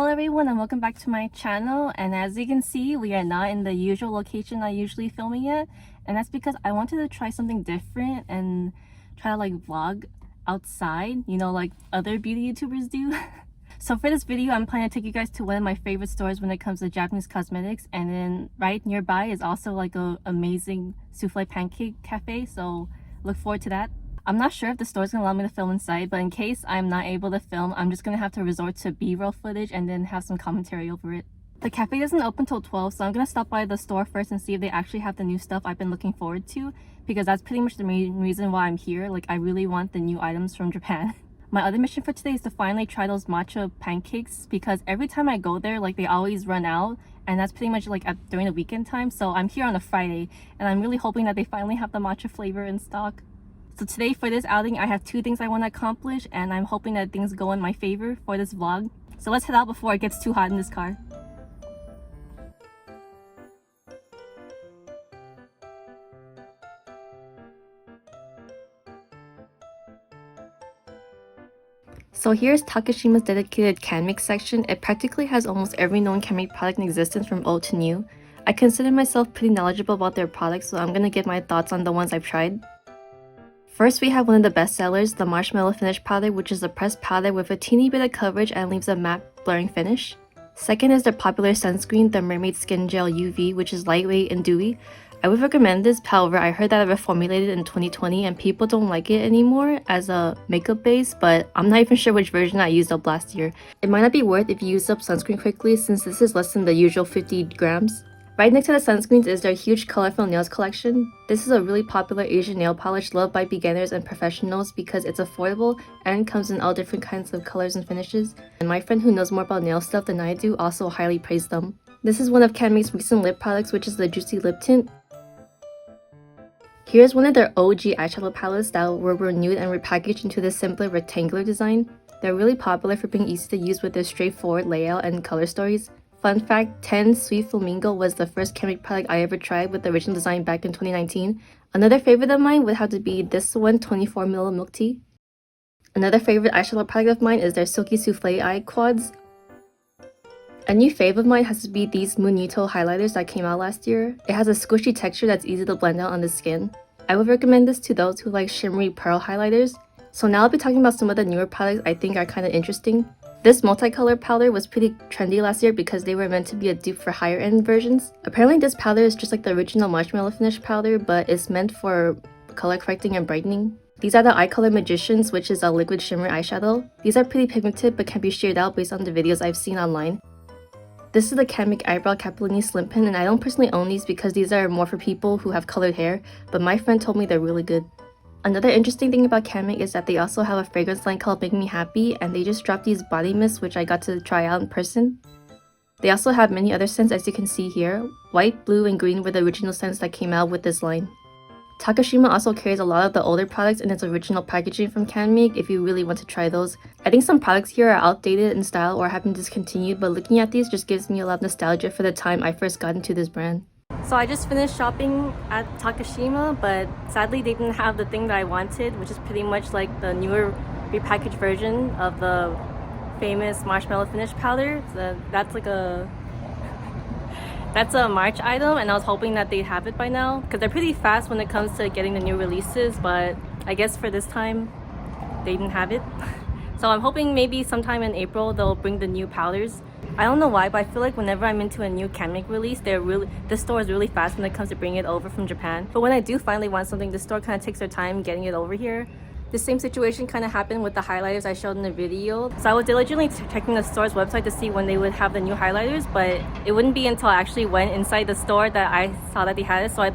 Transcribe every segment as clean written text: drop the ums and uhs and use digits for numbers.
Hello everyone and welcome back to my channel, and as you can see we are not in the usual location I usually filming at, and that's because I wanted to try something different and try to like vlog outside, you know, like other beauty YouTubers do. So for this video I'm planning to take you guys to one of my favorite stores when it comes to Japanese cosmetics, and then right nearby is also like a amazing souffle pancake cafe, so look forward to that. I'm not sure if the store's gonna allow me to film inside, but in case I'm not able to film, I'm just gonna have to resort to B-roll footage and then have some commentary over it. The cafe doesn't open till 12, so I'm gonna stop by the store first and see if they actually have the new stuff I've been looking forward to, because that's pretty much the main reason why I'm here. Like, I really want the new items from Japan. My other mission for today is to finally try those matcha pancakes, because every time I go there, like, they always run out, and that's pretty much like during the weekend time. So I'm here on a Friday and I'm really hoping that they finally have the matcha flavor in stock. So today for this outing, I have two things I want to accomplish, and I'm hoping that things go in my favor for this vlog. So let's head out before it gets too hot in this car. So here's Takashima's dedicated Canmake section. It practically has almost every known Canmake product in existence from old to new. I consider myself pretty knowledgeable about their products, so I'm gonna give my thoughts on the ones I've tried. First, we have one of the best sellers, the Marshmallow Finish Powder, which is a pressed powder with a teeny bit of coverage and leaves a matte, blurring finish. Second is their popular sunscreen, the Mermaid Skin Gel UV, which is lightweight and dewy. I would recommend this, however, I heard that it reformulated in 2020 and people don't like it anymore as a makeup base, but I'm not even sure which version I used up last year. It might not be worth if you use up sunscreen quickly, since this is less than the usual 50 grams. Right next to the sunscreens is their huge colorful nails collection. This is a really popular Asian nail polish loved by beginners and professionals because it's affordable and comes in all different kinds of colors and finishes. And my friend who knows more about nail stuff than I do also highly praised them. This is one of Canmake's recent lip products, which is the Juicy Lip Tint. Here's one of their OG eyeshadow palettes that were renewed and repackaged into this simpler rectangular design. They're really popular for being easy to use with their straightforward layout and color stories. Fun fact, 10 Sweet Flamingo was the first Canmake product I ever tried with the original design back in 2019. Another favorite of mine would have to be this one, 24ml milk tea. Another favorite eyeshadow product of mine is their Silky Souffle Eye Quads. A new fave of mine has to be these Moonito highlighters that came out last year. It has a squishy texture that's easy to blend out on the skin. I would recommend this to those who like shimmery pearl highlighters. So now I'll be talking about some of the newer products I think are kind of interesting. This multicolor powder was pretty trendy last year because they were meant to be a dupe for higher end versions. Apparently this powder is just like the original Marshmallow Finish powder, but it's meant for color correcting and brightening. These are the Eye Color Magicians, which is a liquid shimmer eyeshadow. These are pretty pigmented but can be shaded out based on the videos I've seen online. This is the Canmake Eyebrow Capellini Slim Pen, and I don't personally own these because these are more for people who have colored hair, but my friend told me they're really good. Another interesting thing about Canmake is that they also have a fragrance line called Make Me Happy, and they just dropped these body mists which I got to try out in person. They also have many other scents, as you can see here. White, blue, and green were the original scents that came out with this line. Takashima also carries a lot of the older products in its original packaging from Canmake if you really want to try those. I think some products here are outdated in style or have been discontinued, but looking at these just gives me a lot of nostalgia for the time I first got into this brand. So I just finished shopping at Takashima, but sadly they didn't have the thing that I wanted, which is pretty much like the newer repackaged version of the famous Marshmallow Finish powder. So that's a March item, and I was hoping that they'd have it by now because they're pretty fast when it comes to getting the new releases, but I guess for this time they didn't have it. So I'm hoping maybe sometime in April they'll bring the new powders. I don't know why, but I feel like whenever I'm into a new Canmake release, this store is really fast when it comes to bringing it over from Japan. But when I do finally want something, the store kind of takes their time getting it over here. The same situation kind of happened with the highlighters I showed in the video. So I was diligently checking the store's website to see when they would have the new highlighters, but it wouldn't be until I actually went inside the store that I saw that they had it. So at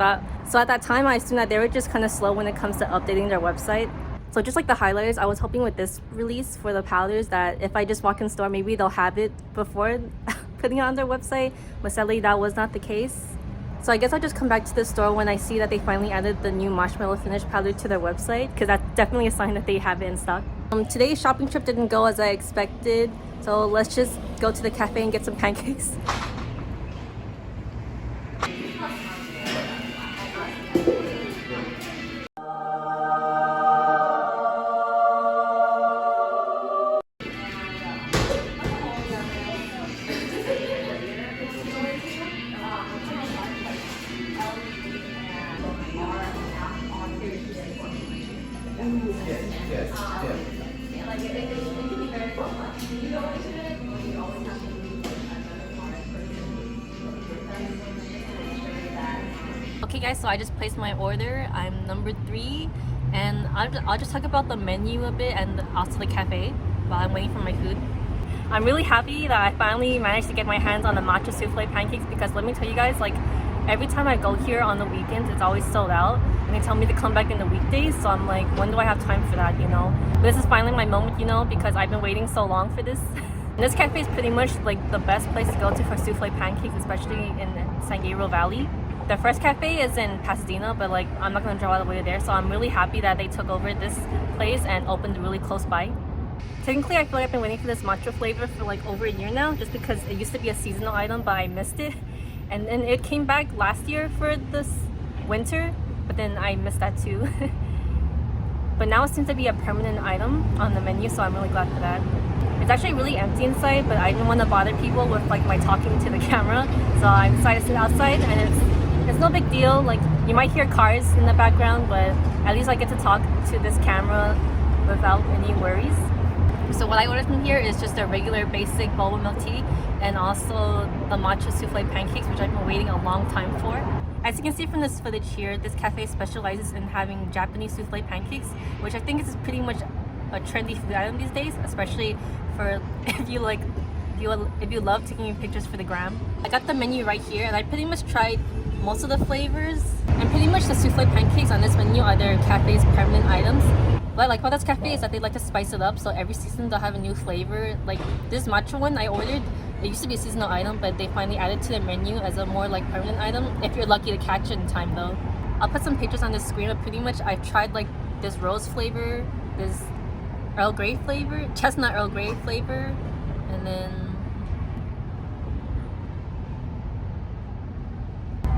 that time, I assumed that they were just kind of slow when it comes to updating their website. So just like the highlighters, I was hoping with this release for the powders that if I just walk in the store, maybe they'll have it before putting it on their website, but sadly that was not the case. So I guess I'll just come back to the store when I see that they finally added the new Marshmallow Finish powder to their website, because that's definitely a sign that they have it in stock. Today's shopping trip didn't go as I expected, so let's just go to the cafe and get some pancakes. Okay guys, so I just placed my order. I'm number 3, and I'll just talk about the menu a bit and also the cafe while I'm waiting for my food. I'm really happy that I finally managed to get my hands on the matcha souffle pancakes, because let me tell you guys, like every time I go here on the weekends, it's always sold out, and they tell me to come back in the weekdays, so I'm like, when do I have time for that, you know? But this is finally my moment, you know, because I've been waiting so long for this. And this cafe is pretty much like the best place to go to for souffle pancakes, especially in San Gabriel Valley. The first cafe is in Pasadena, but like I'm not gonna drive all the way there, so I'm really happy that they took over this place and opened really close by. Technically, I feel like I've been waiting for this matcha flavor for like over a year now, just because it used to be a seasonal item, but I missed it. And then it came back last year for this winter, but then I missed that too. But now it seems to be a permanent item on the menu, so I'm really glad for that. It's actually really empty inside, but I didn't want to bother people with like my talking to the camera, so I decided to sit outside, and it's no big deal. Like, you might hear cars in the background, but at least I get to talk to this camera without any worries. So what I ordered from here is just a regular basic boba milk tea, and also the matcha souffle pancakes, which I've been waiting a long time for. As you can see from this footage here, this cafe specializes in having Japanese souffle pancakes, which I think is pretty much a trendy food item these days, especially for if you love taking pictures for the gram. I got the menu right here, and I pretty much tried most of the flavors, and pretty much the souffle pancakes on this menu are their cafe's permanent items. What I like about this cafe is that they like to spice it up, so every season they'll have a new flavor. Like this matcha one I ordered, it used to be a seasonal item, but they finally added to their menu as a more like permanent item, if you're lucky to catch it in time though. I'll put some pictures on the screen, but pretty much I've tried like this rose flavor, this Earl Grey flavor, chestnut Earl Grey flavor, and then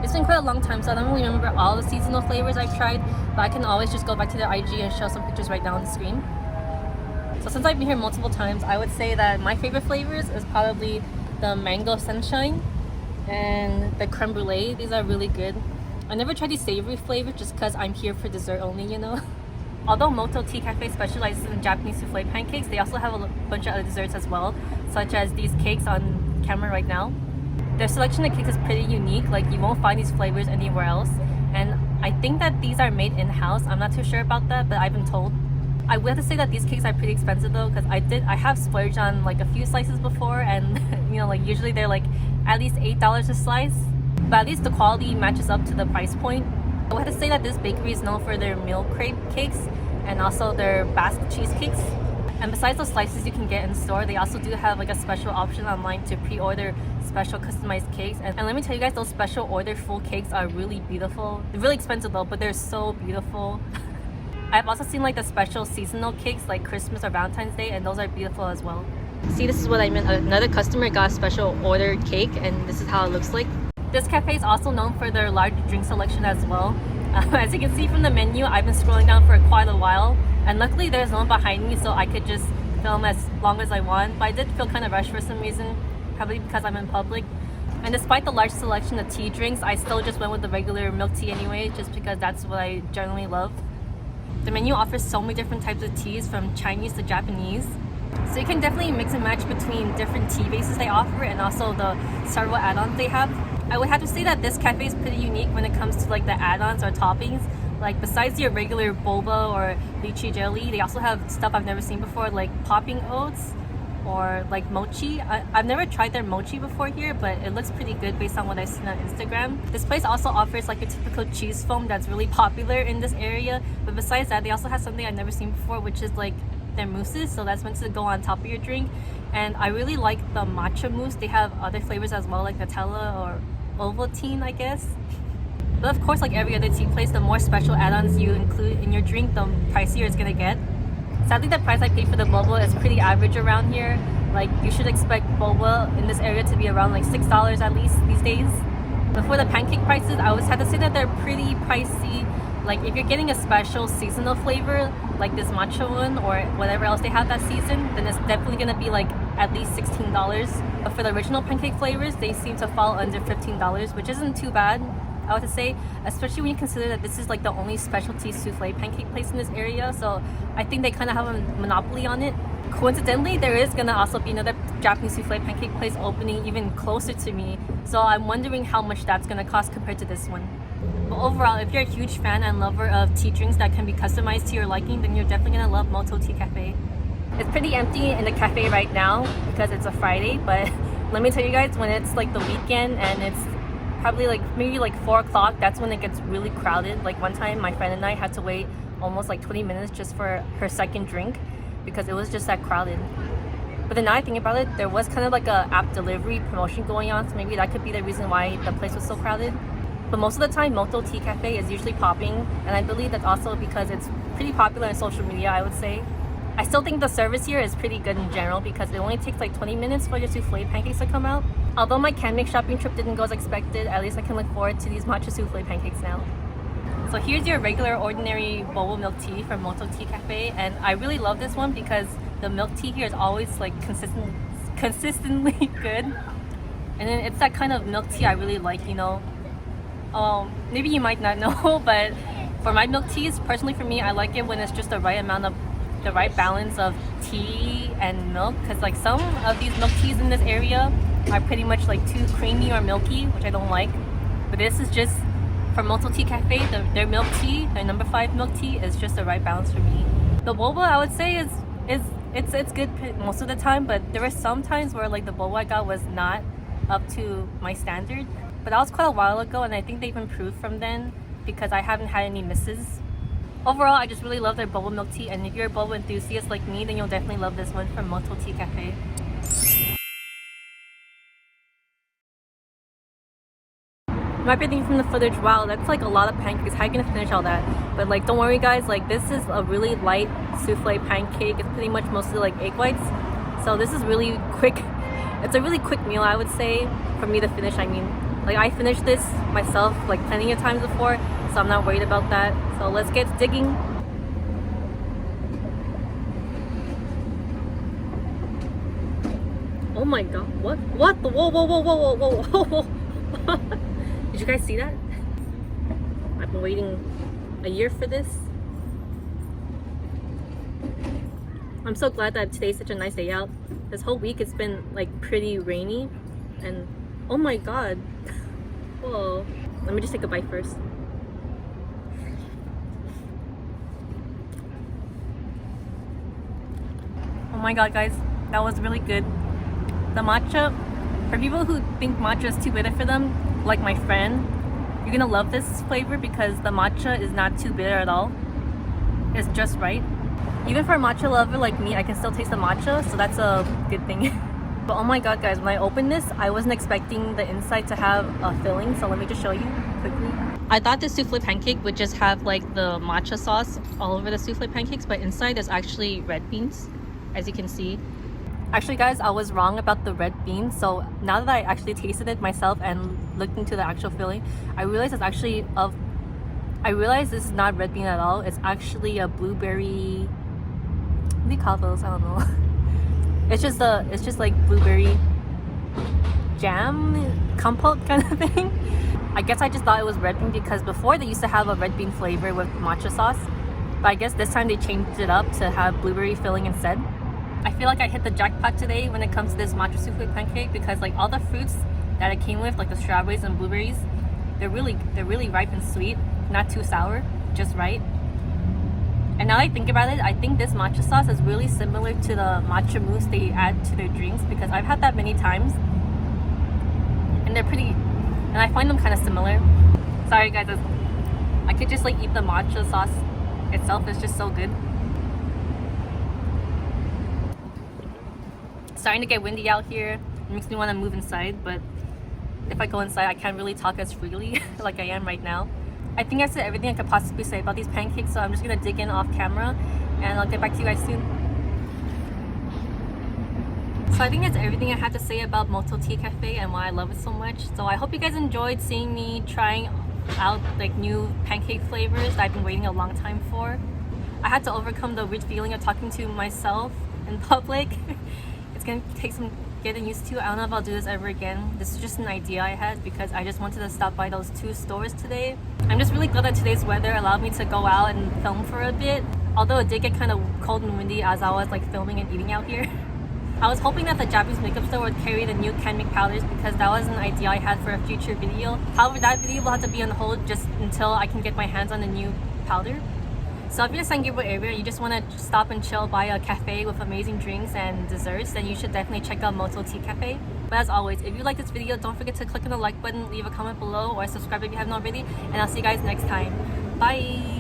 it's been quite a long time, so I don't really remember all the seasonal flavors I've tried, but I can always just go back to their IG and show some pictures right now on the screen. So since I've been here multiple times, I would say that my favorite flavors is probably the mango sunshine and the creme brulee. These are really good. I never tried the savory flavor just because I'm here for dessert only, you know. Although Moto Tea Cafe specializes in Japanese souffle pancakes, they also have a bunch of other desserts as well, such as these cakes on camera right now. Their selection of cakes is pretty unique, like you won't find these flavors anywhere else. And I think that these are made in-house. I'm not too sure about that, but I've been told. I would have to say that these cakes are pretty expensive though, because I have splurged on like a few slices before, and you know, like usually they're like at least $8 a slice, but at least the quality matches up to the price point. I would have to say that this bakery is known for their meal crepe cakes and also their Basque cheesecakes. And besides those slices you can get in store, they also do have like a special option online to pre-order special customized cakes. And let me tell you guys, those special order full cakes are really beautiful. They're really expensive though, but they're so beautiful. I've also seen like the special seasonal cakes like Christmas or Valentine's Day, and those are beautiful as well. See, this is what I meant. Another customer got a special ordered cake, and this is how it looks like. This cafe is also known for their large drink selection as well. As you can see from the menu, I've been scrolling down for quite a while, and luckily there's no one behind me, so I could just film as long as I want. But I did feel kind of rushed for some reason, probably because I'm in public. And despite the large selection of tea drinks, I still just went with the regular milk tea anyway, just because that's what I generally love. The menu offers so many different types of teas, from Chinese to Japanese. So you can definitely mix and match between different tea bases they offer, and also the several add-ons they have. I would have to say that this cafe is pretty unique when it comes to like the add-ons or toppings. Like besides your regular boba or lychee jelly, they also have stuff I've never seen before, like popping oats or like mochi. I've never tried their mochi before here, but it looks pretty good based on what I've seen on Instagram. This place also offers like a typical cheese foam that's really popular in this area, but besides that, they also have something I've never seen before, which is like their mousses. So that's meant to go on top of your drink, and I really like the matcha mousse. They have other flavors as well, like Nutella or Ovaltine, I guess. But of course, like every other tea place, the more special add-ons you include in your drink, the pricier it's gonna get. Sadly, the price I paid for the boba is pretty average around here. Like, you should expect boba in this area to be around like $6 at least these days. But for the pancake prices, I always have to say that they're pretty pricey. Like, if you're getting a special seasonal flavor, like this matcha one or whatever else they have that season, then it's definitely gonna be like at least $16. But for the original pancake flavors, they seem to fall under $15, which isn't too bad, I would say, especially when you consider that this is like the only specialty souffle pancake place in this area. So I think they kind of have a monopoly on it. Coincidentally, there is gonna also be another Japanese souffle pancake place opening even closer to me, so I'm wondering how much that's gonna cost compared to this one. But overall, if you're a huge fan and lover of tea drinks that can be customized to your liking, then you're definitely gonna love Moto Tea Cafe. It's pretty empty in the cafe right now because it's a Friday, but let me tell you guys, when it's like the weekend and it's probably like maybe like 4 o'clock, that's when it gets really crowded. Like one time my friend and I had to wait almost like 20 minutes just for her second drink because it was just that crowded. But then now I think about it, there was kind of like a app delivery promotion going on, so maybe that could be the reason why the place was so crowded. But most of the time, Moto Tea Cafe is usually popping, and I believe that's also because it's pretty popular on social media, I would say. I still think the service here is pretty good in general because it only takes like 20 minutes for your souffle pancakes to come out. Although my Canmake shopping trip didn't go as expected, at least I can look forward to these matcha souffle pancakes now. So here's your regular ordinary boba milk tea from Moto Tea Cafe, and I really love this one because the milk tea here is always like consistently good. And then it's that kind of milk tea I really like, you know. Maybe you might not know, but for my milk teas, personally for me, I like it when it's just the right balance of tea and milk, because like some of these milk teas in this area are pretty much like too creamy or milky, which I don't like. But this is just, for Moto Tea Cafe, their milk tea, their number 5 milk tea is just the right balance for me. The boba, I would say, it's good most of the time, but there were some times where like the boba I got was not up to my standard. But that was quite a while ago, and I think they've improved from then because I haven't had any misses. Overall, I just really love their boba milk tea, and if you're a boba enthusiast like me, then you'll definitely love this one from Moto Tea Cafe. You might be thinking from the footage, wow, that's like a lot of pancakes, how are you gonna finish all that? But like, don't worry guys, like this is a really light souffle pancake. It's pretty much mostly like egg whites, so this is really quick. It's a really quick meal, I would say, for me to finish. I mean, like I finished this myself like plenty of times before, so I'm not worried about that. So let's get digging. Oh my god, what? What? Whoa, whoa, whoa, whoa, whoa, whoa, whoa. Did you guys see that? I've been waiting a year for this. I'm so glad that today's such a nice day out. This whole week it's been like pretty rainy, and oh my god. Whoa. Let me just take a bite first. Oh my god guys, that was really good. The matcha, for people who think matcha is too bitter for them, like my friend, you're gonna love this flavor because the matcha is not too bitter at all. It's just right. Even for a matcha lover like me, I can still taste the matcha, so that's a good thing. But oh my god guys, when I opened this, I wasn't expecting the inside to have a filling, so let me just show you quickly. I thought the souffle pancake would just have like the matcha sauce all over the souffle pancakes, but inside there's actually red beans, as you can see. Actually guys, I was wrong about the red beans, so now that I actually tasted it myself and looked into the actual filling, I realized this is not red bean at all. It's actually a blueberry, what do you call those? I don't know. It's just like blueberry jam compote kind of thing. I guess I just thought it was red bean because before they used to have a red bean flavor with matcha sauce, but I guess this time they changed it up to have blueberry filling instead. I feel like I hit the jackpot today when it comes to this matcha souffle pancake because like all the fruits that it came with, like the strawberries and blueberries, they're really ripe and sweet, not too sour, just right. And now that I think about it, I think this matcha sauce is really similar to the matcha mousse they add to their drinks because I've had that many times and they're pretty, and I find them kind of similar. Sorry guys, I could just like eat the matcha sauce itself. It's just so good. It's starting to get windy out here. It makes me want to move inside, but if I go inside, I can't really talk as freely like I am right now. I think I said everything I could possibly say about these pancakes, so I'm just gonna dig in off camera and I'll get back to you guys soon. So I think that's everything I had to say about Moto Tea Cafe and why I love it so much. So I hope you guys enjoyed seeing me trying out like new pancake flavors that I've been waiting a long time for. I had to overcome the weird feeling of talking to myself in public. It's gonna take some getting used to. I don't know if I'll do this ever again. This is just an idea I had because I just wanted to stop by those 2 stores today. I'm just really glad that today's weather allowed me to go out and film for a bit. Although it did get kind of cold and windy as I was like filming and eating out here. I was hoping that the Japanese makeup store would carry the new Canmake powders because that was an idea I had for a future video. However, that video will have to be on hold just until I can get my hands on the new powder. So if you're in the San Gabriel area, you just want to stop and chill by a cafe with amazing drinks and desserts, then you should definitely check out Moto Tea Cafe. But as always, if you like this video, don't forget to click on the like button, leave a comment below, or subscribe if you haven't already, and I'll see you guys next time. Bye!